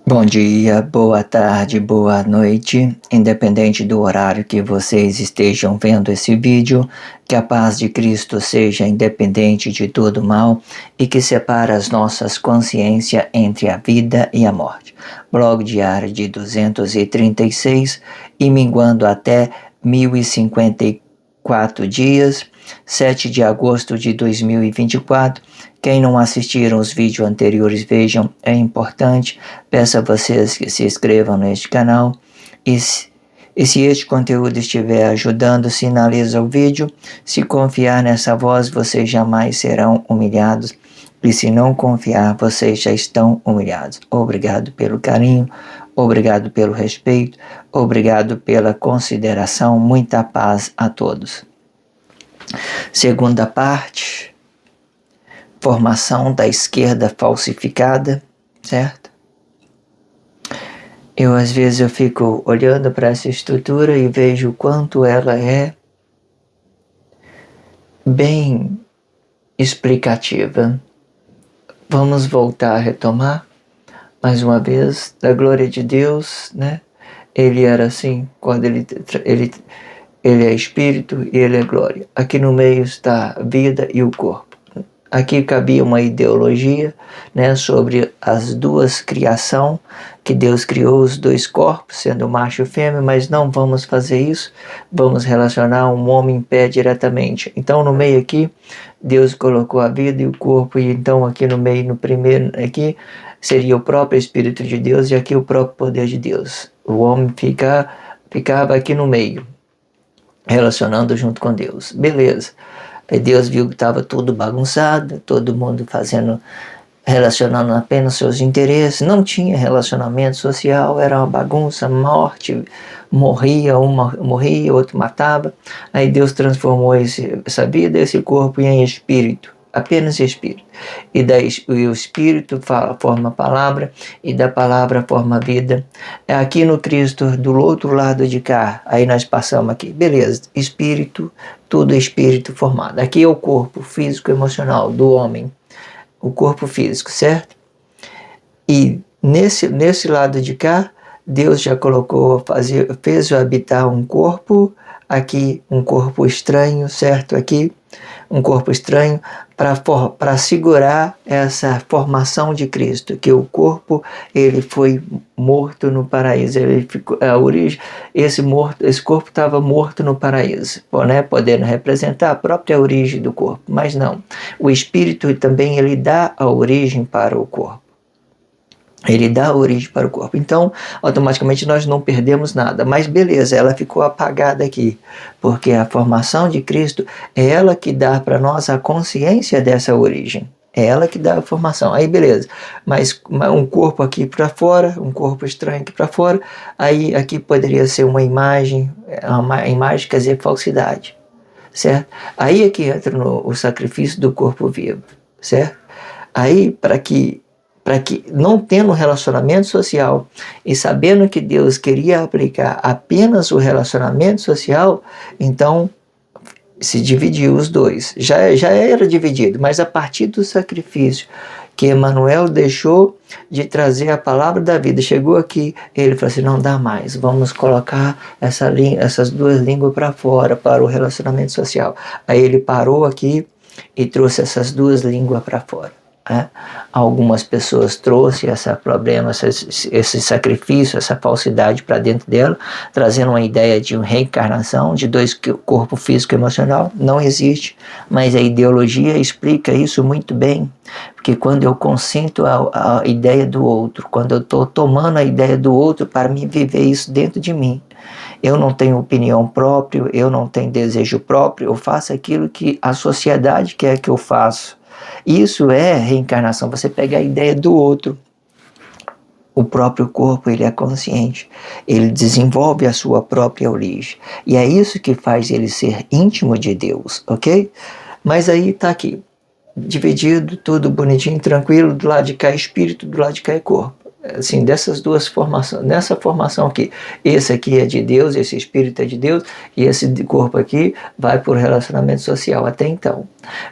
Bom dia, boa tarde, boa noite, independente do horário que vocês estejam vendo esse vídeo, que a paz de Cristo seja independente de todo mal e que separa as nossas consciências entre a vida e a morte. Blog diário de 236 e minguando até 1054 dias, 7 de agosto de 2024. Quem não assistiram os vídeos anteriores, vejam, é importante. Peço a vocês que se inscrevam neste canal. E se este conteúdo estiver ajudando, sinaliza o vídeo. Se confiar nessa voz, vocês jamais serão humilhados. E se não confiar, vocês já estão humilhados. Obrigado pelo carinho, obrigado pelo respeito, obrigado pela consideração. Muita paz a todos. Segunda parte. Formação da esquerda falsificada, certo? Às vezes eu fico olhando para essa estrutura e vejo o quanto ela é bem explicativa. Vamos voltar a retomar mais uma vez da glória de Deus, né? Ele era assim, quando ele é espírito e ele é glória. Aqui no meio está a vida e o corpo. Aqui cabia uma ideologia, né, sobre as duas criações, que Deus criou os dois corpos, sendo macho e fêmea, mas não vamos fazer isso, vamos relacionar um homem em pé diretamente. Então no meio aqui, Deus colocou a vida e o corpo, e então aqui no meio, no primeiro aqui, seria o próprio Espírito de Deus e aqui o próprio poder de Deus. O homem ficava aqui no meio, relacionando junto com Deus. Beleza. Aí Deus viu que estava tudo bagunçado, todo mundo relacionando apenas seus interesses, não tinha relacionamento social, era uma bagunça, morte, morria, outro matava. Aí Deus transformou essa vida, esse corpo em espírito, apenas espírito. E daí o espírito forma a palavra, e da palavra forma a vida. É aqui no Cristo, do outro lado de cá, aí nós passamos aqui, beleza, espírito, tudo espírito formado. Aqui é o corpo físico e emocional do homem, o corpo físico, certo? E nesse lado de cá, Deus já colocou, fez habitar um corpo, aqui um corpo estranho, certo? Aqui um corpo estranho para segurar essa formação de Cristo, que o corpo ele foi morto no paraíso, ele ficou, a origem, esse corpo estava morto no paraíso, né? Podendo representar a própria origem do corpo, mas não, o espírito também ele dá a origem para o corpo. Ele dá a origem para o corpo. Então, automaticamente nós não perdemos nada. Mas beleza, ela ficou apagada aqui. Porque a formação de Cristo é ela que dá para nós a consciência dessa origem. É ela que dá a formação. Aí beleza. Mas um corpo aqui para fora, um corpo estranho aqui para fora. Aí aqui poderia ser uma imagem quer dizer falsidade. Certo? Aí aqui entra o sacrifício do corpo vivo. Certo? Aí para que não tendo relacionamento social e sabendo que Deus queria aplicar apenas o relacionamento social, então se dividiu os dois. Já era dividido, mas a partir do sacrifício que Emmanuel deixou de trazer a palavra da vida, chegou aqui, ele falou assim, não dá mais, vamos colocar essas duas línguas para fora, para o relacionamento social. Aí ele parou aqui e trouxe essas duas línguas para fora. Algumas pessoas trouxeram esse problema, esse sacrifício, essa falsidade para dentro dela, trazendo uma ideia de uma reencarnação de dois corpos físico e emocional. Não existe, mas a ideologia explica isso muito bem, porque quando eu consinto a ideia do outro, quando eu estou tomando a ideia do outro para me viver isso dentro de mim, eu não tenho opinião própria, eu não tenho desejo próprio, eu faço aquilo que a sociedade quer que eu faça. Isso é reencarnação, você pega a ideia do outro O próprio corpo, ele é consciente, ele desenvolve a sua própria origem. E é isso que faz ele ser íntimo de Deus, ok? Mas aí está aqui, dividido, tudo bonitinho, tranquilo, do lado de cá é espírito, do lado de cá é corpo. Assim, dessas duas formações, nessa formação aqui, esse aqui é de Deus, esse espírito é de Deus, e esse corpo aqui vai por relacionamento social até então.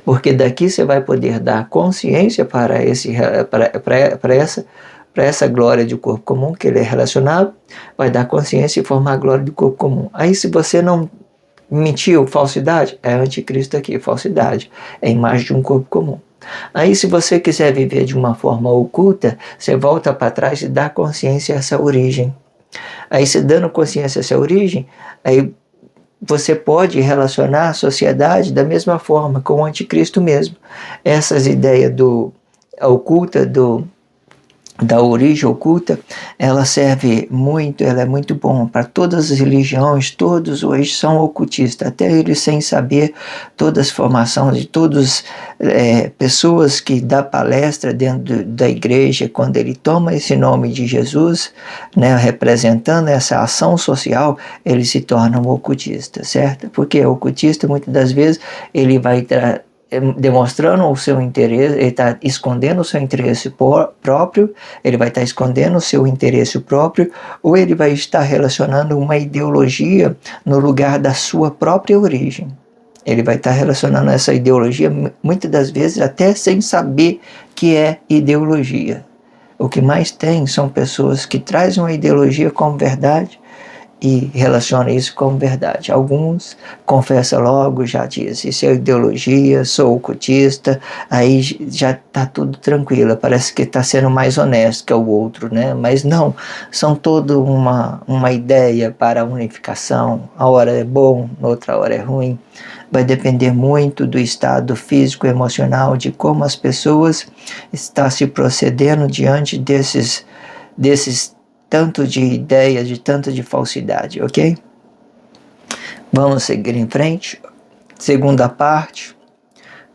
Porque daqui você vai poder dar consciência para essa glória de corpo comum, que ele é relacionado, vai dar consciência e formar a glória do corpo comum. Aí se você não mentiu, falsidade, é anticristo aqui, falsidade, é a imagem de um corpo comum. Aí se você quiser viver de uma forma oculta, você volta para trás e dá consciência a essa origem. Aí se dando consciência a essa origem, aí você pode relacionar a sociedade da mesma forma, com o anticristo mesmo. Essas ideias oculta, da origem oculta, ela serve muito, ela é muito bom para todas as religiões, todos hoje são ocultistas, até eles sem saber, todas as formações de todas pessoas que dá palestra dentro da igreja, quando ele toma esse nome de Jesus, né, representando essa ação social, ele se torna um ocultista, certo? Porque o ocultista, muitas das vezes, ele vai demonstrando o seu interesse, ele está escondendo o seu interesse próprio, ele vai estar escondendo o seu interesse próprio, ou ele vai estar relacionando uma ideologia no lugar da sua própria origem. Ele vai estar relacionando essa ideologia, muitas das vezes, até sem saber que é ideologia. O que mais tem são pessoas que trazem uma ideologia como verdade, e relaciona isso como verdade. Alguns confessam logo, já diz, isso é ideologia, sou ocultista, aí já está tudo tranquilo, parece que está sendo mais honesto que o outro, né? Mas não, são toda uma ideia para a unificação, a hora é bom, outra hora é ruim, vai depender muito do estado físico e emocional, de como as pessoas estão se procedendo diante desses tanto de ideias, de tanto de falsidade, ok? Vamos seguir em frente. Segunda parte,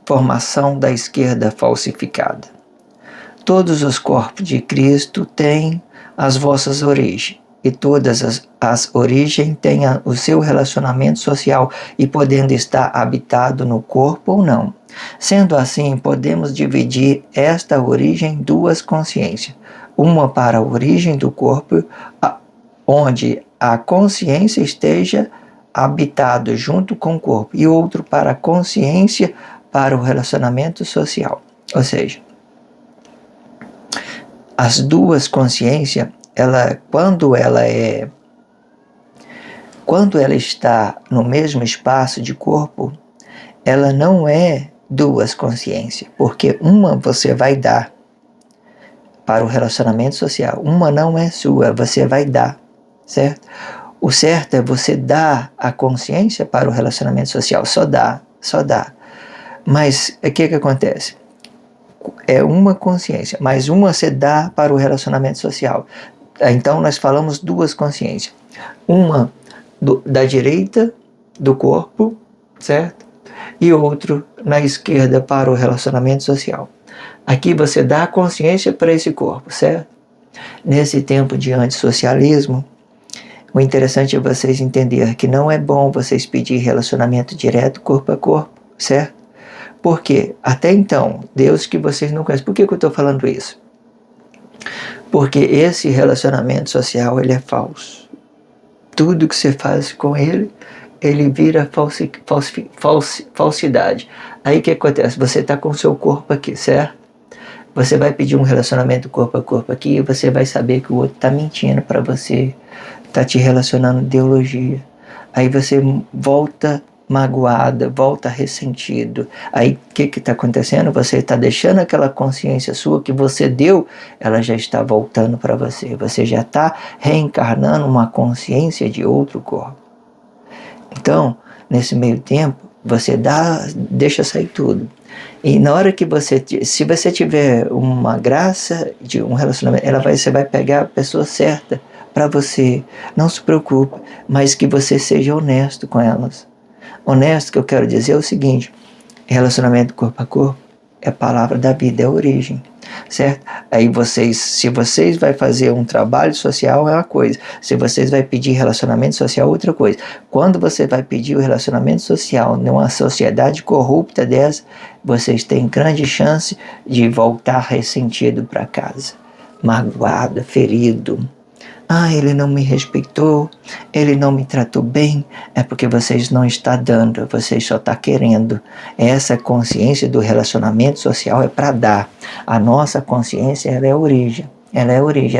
formação da esquerda falsificada. Todos os corpos de Cristo têm as vossas origens, e todas as origens têm o seu relacionamento social e podendo estar habitado no corpo ou não. Sendo assim, podemos dividir esta origem em duas consciências. Uma para a origem do corpo, onde a consciência esteja habitado junto com o corpo, e outro para a consciência para o relacionamento social. Ou seja, as duas consciências, quando ela está no mesmo espaço de corpo, ela não é duas consciências, porque uma você vai dar para o relacionamento social, uma não é sua, você vai dar, certo? O certo é você dar a consciência para o relacionamento social, só dá. Mas o que acontece? É uma consciência, mas uma você dá para o relacionamento social. Então nós falamos duas consciências, uma da direita do corpo, certo? E outro na esquerda para o relacionamento social. Aqui você dá a consciência para esse corpo, certo? Nesse tempo de antissocialismo, o interessante é vocês entenderem que não é bom vocês pedir relacionamento direto corpo a corpo, certo? Porque até então, Deus que vocês não conhecem. Por que eu estou falando isso? Porque esse relacionamento social, ele é falso. Tudo que você faz com ele vira falsidade. Aí o que acontece? Você está com o seu corpo aqui, certo? Você vai pedir um relacionamento corpo a corpo aqui e você vai saber que o outro está mentindo para você, está te relacionando ideologia. Aí você volta magoada, volta ressentido. Aí o que está acontecendo? Você está deixando aquela consciência sua que você deu, ela já está voltando para você. Você já está reencarnando uma consciência de outro corpo. Então, nesse meio tempo, você deixa sair tudo. E na hora que se você tiver uma graça de um relacionamento, você vai pegar a pessoa certa para você. Não se preocupe, mas que você seja honesto com elas. Honesto, que eu quero dizer é o seguinte: relacionamento corpo a corpo é a palavra da vida, é a origem. certo? Aí se vocês vai fazer um trabalho social é uma coisa, se vocês vai pedir relacionamento social é outra coisa. Quando você vai pedir o relacionamento social numa sociedade corrupta dessa, vocês têm grande chance de voltar ressentido para casa, magoado, ferido. Ele não me respeitou, ele não me tratou bem, é porque vocês não estão dando, vocês só estão querendo. Essa consciência do relacionamento social é para dar. A nossa consciência, ela é a origem, ela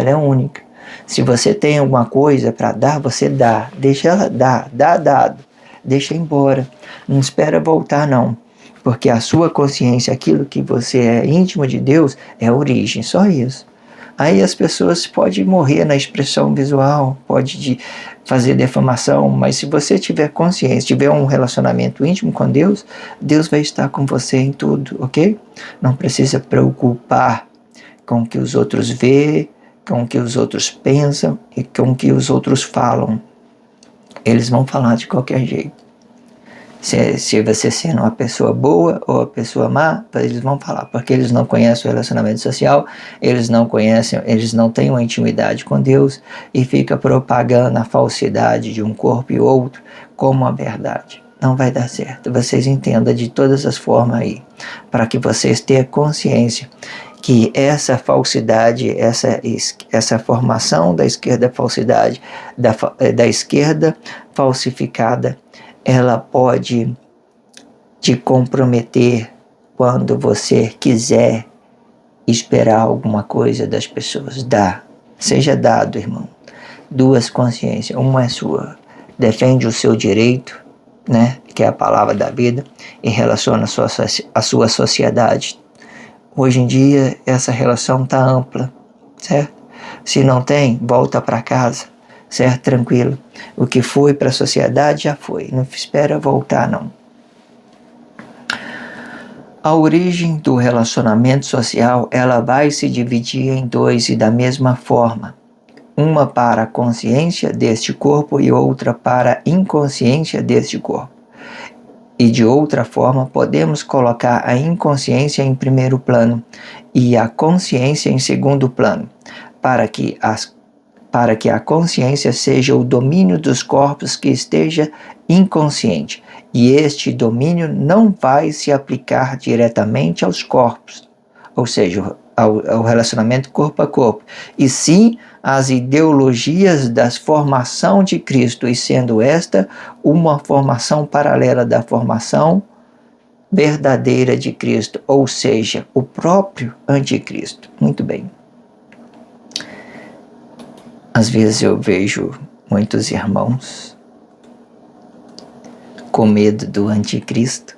é única. Se você tem alguma coisa para dar, você dá, deixa ela dar, dá dado, deixa embora, não espera voltar não. Porque a sua consciência, aquilo que você é íntimo de Deus, é a origem, só isso. Aí as pessoas podem morrer na expressão visual, pode fazer defamação, mas se você tiver consciência, tiver um relacionamento íntimo com Deus, Deus vai estar com você em tudo, ok? Não precisa preocupar com o que os outros veem, com o que os outros pensam e com o que os outros falam. Eles vão falar de qualquer jeito. Se você sendo uma pessoa boa ou uma pessoa má, eles vão falar, porque eles não conhecem o relacionamento social, eles não têm uma intimidade com Deus e fica propagando a falsidade de um corpo e outro como a verdade. Não vai dar certo. Vocês entendam de todas as formas aí, para que vocês tenham consciência que essa falsidade, essa formação da esquerda falsidade, da esquerda falsificada, ela pode te comprometer quando você quiser esperar alguma coisa das pessoas. Seja dado, irmão. Duas consciências, uma é sua. Defende o seu direito, né, que é a palavra da vida, e relaciona a sua sociedade. Hoje em dia, essa relação está ampla, certo? Se não tem, volta para casa. Certo? Tranquilo. O que foi para a sociedade já foi. Não espera voltar, não. A origem do relacionamento social, ela vai se dividir em dois e da mesma forma. Uma para a consciência deste corpo e outra para a inconsciência deste corpo. E de outra forma, podemos colocar a inconsciência em primeiro plano e a consciência em segundo plano, para que a consciência seja o domínio dos corpos que esteja inconsciente, e este domínio não vai se aplicar diretamente aos corpos, ou seja, ao relacionamento corpo a corpo, e sim às ideologias da formação de Cristo, e sendo esta uma formação paralela da formação verdadeira de Cristo, ou seja, o próprio anticristo. Muito bem. Às vezes eu vejo muitos irmãos com medo do anticristo.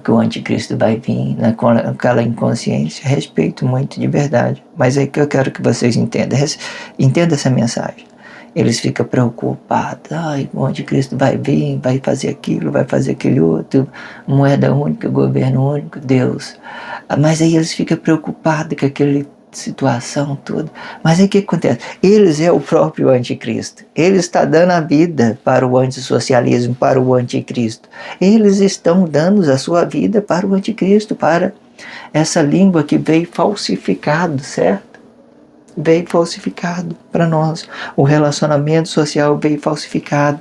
Que o anticristo vai vir com aquela inconsciência. Respeito muito de verdade, mas é que eu quero que vocês entendam. Entenda essa mensagem. Eles ficam preocupados. O anticristo vai vir, vai fazer aquilo, vai fazer aquele outro. Moeda única, governo único, Deus. Mas aí eles ficam preocupados com aquele situação toda. Mas aí o que acontece? Eles é o próprio anticristo. Ele está dando a vida para o antissocialismo, para o anticristo. Eles estão dando a sua vida para o anticristo, para essa língua que veio falsificado, certo? Veio falsificado para nós. O relacionamento social veio falsificado,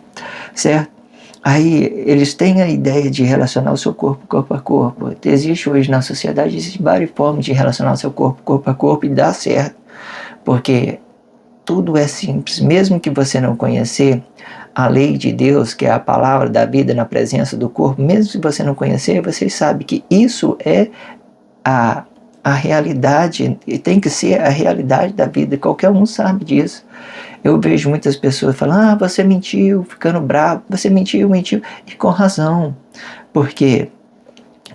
certo? Aí eles têm a ideia de relacionar o seu corpo a corpo. Existe hoje na sociedade, existem várias formas de relacionar o seu corpo a corpo e dá certo. Porque tudo é simples. Mesmo que você não conhecer a lei de Deus, que é a palavra da vida na presença do corpo, mesmo se você não conhecer, você sabe que isso é a realidade, e tem que ser a realidade da vida. Qualquer um sabe disso. Eu vejo muitas pessoas falando, você mentiu, ficando bravo, você mentiu, e com razão, porque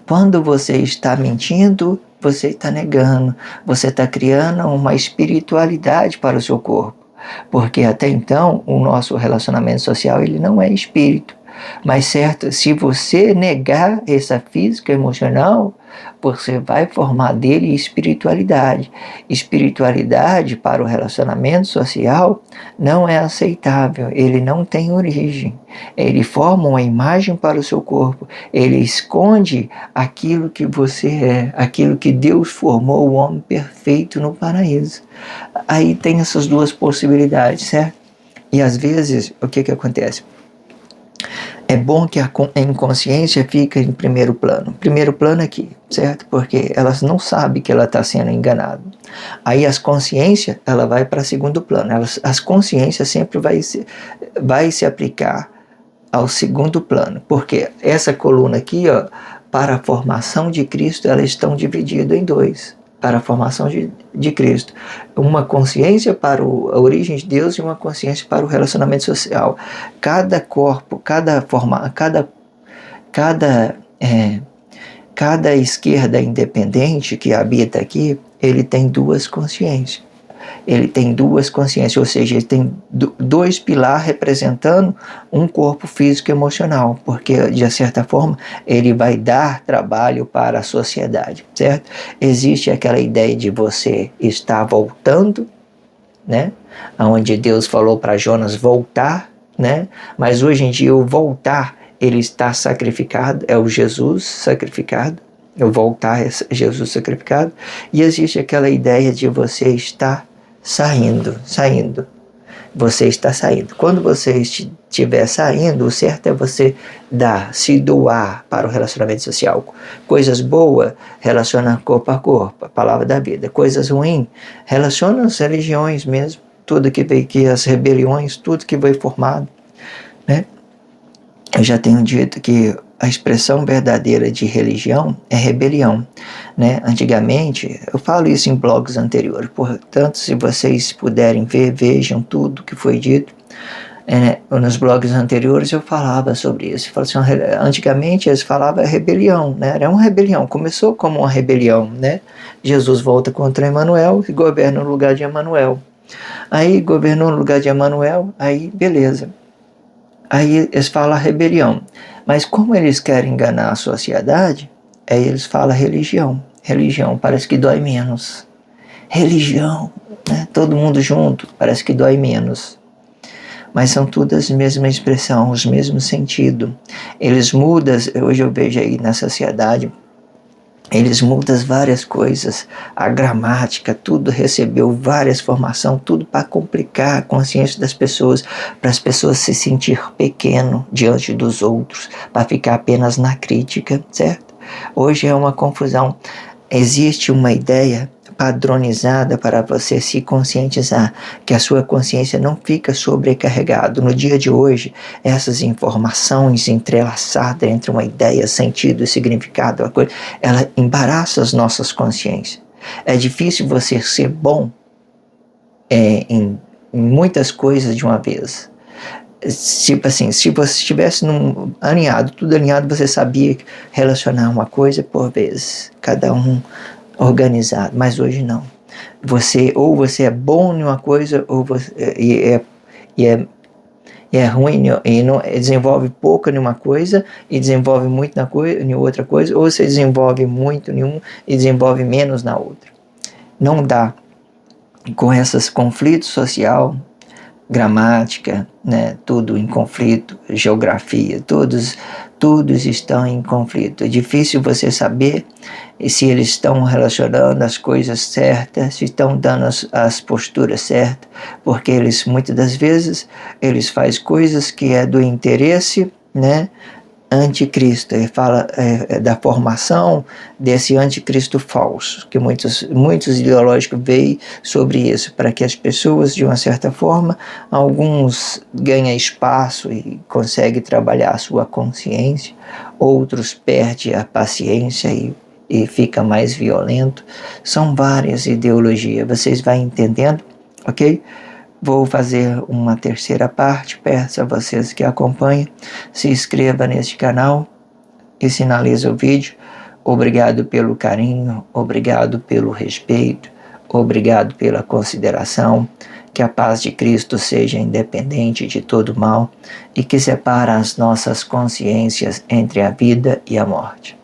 quando você está mentindo, você está negando, você está criando uma espiritualidade para o seu corpo, porque até então o nosso relacionamento social ele não é espírito, Mas certo, se você negar essa física emocional, você vai formar dele espiritualidade. Espiritualidade para o relacionamento social não é aceitável, ele não tem origem. Ele forma uma imagem para o seu corpo, ele esconde aquilo que você é, aquilo que Deus formou o homem perfeito no paraíso. Aí tem essas duas possibilidades, certo? E às vezes, o que acontece? É bom que a inconsciência fica em primeiro plano. Primeiro plano aqui, certo? Porque elas não sabem que ela está sendo enganada. Aí as consciências, ela vai para segundo plano. As consciências sempre vai se aplicar ao segundo plano. Porque essa coluna aqui, ó, para a formação de Cristo, elas estão divididas em dois. Para a formação de Cristo. Uma consciência para a origem de Deus e uma consciência para o relacionamento social. Cada corpo, cada esquerda independente que habita aqui, ele tem duas consciências. Ele tem duas consciências, ou seja, ele tem dois pilares representando um corpo físico e emocional, porque, de certa forma, ele vai dar trabalho para a sociedade, certo? Existe aquela ideia de você estar voltando, né? Onde Deus falou para Jonas voltar, né? Mas hoje em dia o voltar, ele está sacrificado, é o Jesus sacrificado, o voltar é Jesus sacrificado, e existe aquela ideia de você estar saindo. Você está saindo. Quando você estiver saindo, o certo é você se doar para o relacionamento social. Coisas boas, relaciona corpo a corpo, a palavra da vida. Coisas ruins, relaciona as religiões mesmo, tudo que as rebeliões, tudo que foi formado, né? Eu já tenho dito que a expressão verdadeira de religião é rebelião, né? Antigamente, eu falo isso em blogs anteriores, portanto, se vocês puderem ver, vejam tudo que foi dito. Nos blogs anteriores eu falava sobre isso. Antigamente eles falavam rebelião, né? Era uma rebelião, começou como uma rebelião, né? Jesus volta contra Emanuel e governa no lugar de Emanuel. Aí governou no lugar de Emanuel, aí beleza. Aí eles falam rebelião. Mas como eles querem enganar a sociedade, aí eles falam religião. Religião parece que dói menos. Religião, né? Todo mundo junto, parece que dói menos. Mas são todas a mesma expressão, os mesmos sentidos. Eles mudam, hoje eu vejo aí na sociedade, eles mudam várias coisas, a gramática, tudo recebeu várias formações, tudo para complicar a consciência das pessoas, para as pessoas se sentir pequeno diante dos outros, para ficar apenas na crítica, certo? Hoje é uma confusão, existe uma ideia padronizada para você se conscientizar, que a sua consciência não fica sobrecarregada. No dia de hoje, essas informações entrelaçadas entre uma ideia, sentido e significado, ela embaraça as nossas consciências. É difícil você ser bom em muitas coisas de uma vez. Tipo assim, se você estivesse alinhado, tudo alinhado, você sabia relacionar uma coisa por vez, cada um organizado, mas hoje não. Ou você é bom em uma coisa, ou você é ruim e não desenvolve pouco em uma coisa e desenvolve muito em outra coisa, ou você desenvolve muito em uma e desenvolve menos na outra. Não dá. Com esses conflitos social, gramática, né, tudo em conflito, geografia, todos estão em conflito. É difícil você saber se eles estão relacionando as coisas certas, se estão dando as posturas certas, porque eles muitas das vezes eles fazem coisas que é do interesse, né, anticristo. Ele fala da formação desse anticristo falso, que muitos ideológicos veem sobre isso, para que as pessoas, de uma certa forma, alguns ganham espaço e conseguem trabalhar a sua consciência, outros perdem a paciência e fica mais violento. São várias ideologias, vocês vão entendendo, ok? Vou fazer uma terceira parte, peço a vocês que acompanhem, se inscreva neste canal e sinalize o vídeo. Obrigado pelo carinho, obrigado pelo respeito, obrigado pela consideração. Que a paz de Cristo seja independente de todo mal e que separa as nossas consciências entre a vida e a morte.